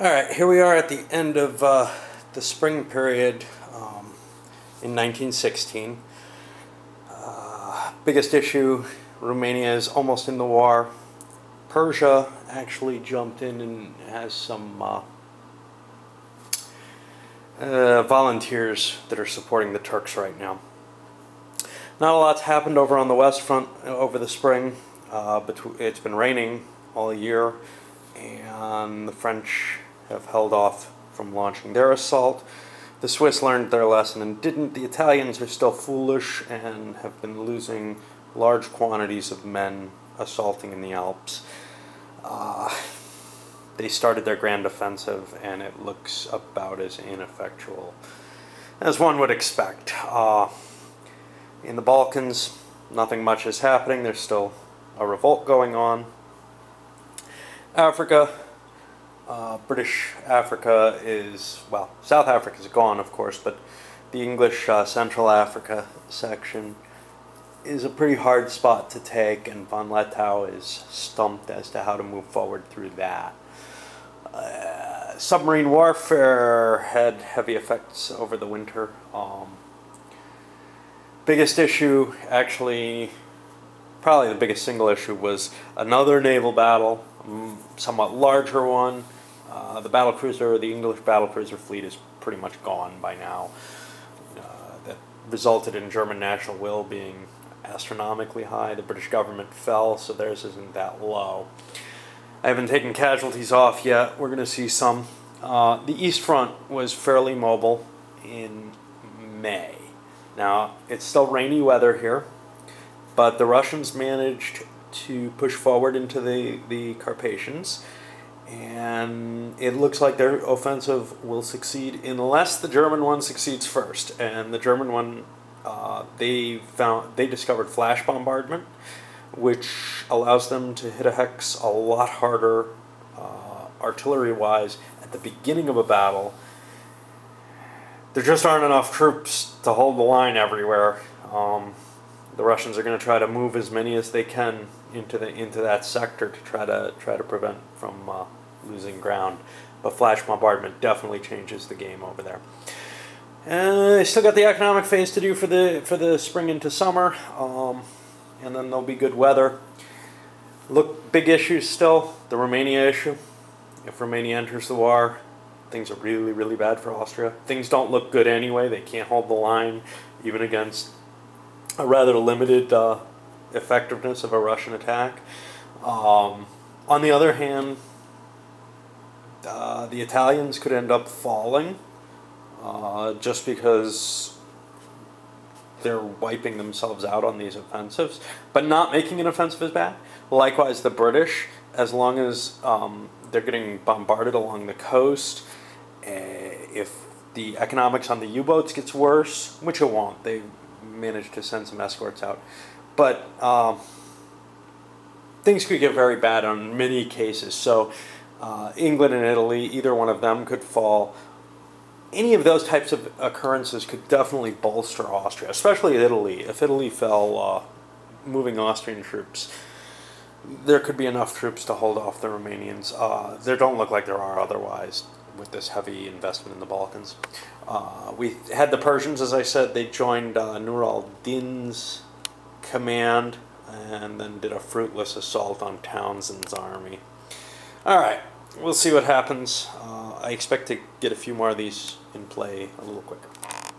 Alright, here we are at the end of the spring period in 1916. Biggest issue, Romania is almost in the war. Persia actually jumped in and has some volunteers that are supporting the Turks right now. Not a lot's happened over on the west front over the spring. It's been raining all year, and the French have held off from launching their assault. The Swiss learned their lesson and didn't. The Italians are still foolish and have been losing large quantities of men assaulting in the Alps. They started their grand offensive, and it looks about as ineffectual as one would expect. In the Balkans, nothing much is happening. There's still a revolt going on. Africa, British Africa is, well, South Africa is gone, of course, but the English Central Africa section is a pretty hard spot to take, and von Lettow is stumped as to how to move forward through that. Submarine warfare had heavy effects over the winter. Biggest issue, actually, probably the biggest single issue, was another naval battle, somewhat larger one. The battlecruiser, the English battlecruiser fleet is pretty much gone by now. That resulted in German national will being astronomically high. The British government fell, so theirs isn't that low. I haven't taken casualties off yet. We're going to see some. The East Front was fairly mobile in May. Now, it's still rainy weather here, but the Russians managed to push forward into the Carpathians, and it looks like their offensive will succeed unless the German one succeeds first. And the German one, they discovered flash bombardment, which allows them to hit a hex a lot harder artillery-wise at the beginning of a battle. There just aren't enough troops to hold the line everywhere. The Russians are going to try to move as many as they can into that sector to try to prevent from losing ground. But flash bombardment definitely changes the game over there. They still got the economic phase to do for the spring into summer, and then there'll be good weather. Look, big issues still. The Romania issue. If Romania enters the war, things are really, really bad for Austria. Things don't look good anyway. They can't hold the line, even against a rather limited effectiveness of a Russian attack. On the other hand, the Italians could end up falling just because they're wiping themselves out on these offensives, but not making an offensive as bad. Likewise, the British, as long as they're getting bombarded along the coast, if the economics on the U-boats gets worse, which it won't, they managed to send some escorts out, but things could get very bad on many cases. So England and Italy, either one of them could fall. Any of those types of occurrences could definitely bolster Austria, especially Italy. If Italy fell, moving Austrian troops, there could be enough troops to hold off the Romanians. There don't look like there are otherwise with this heavy investment in the Balkans. We had the Persians, as I said. They joined Nur al-Din's command and then did a fruitless assault on Townshend's army. Alright, we'll see what happens. I expect to get a few more of these in play a little quicker.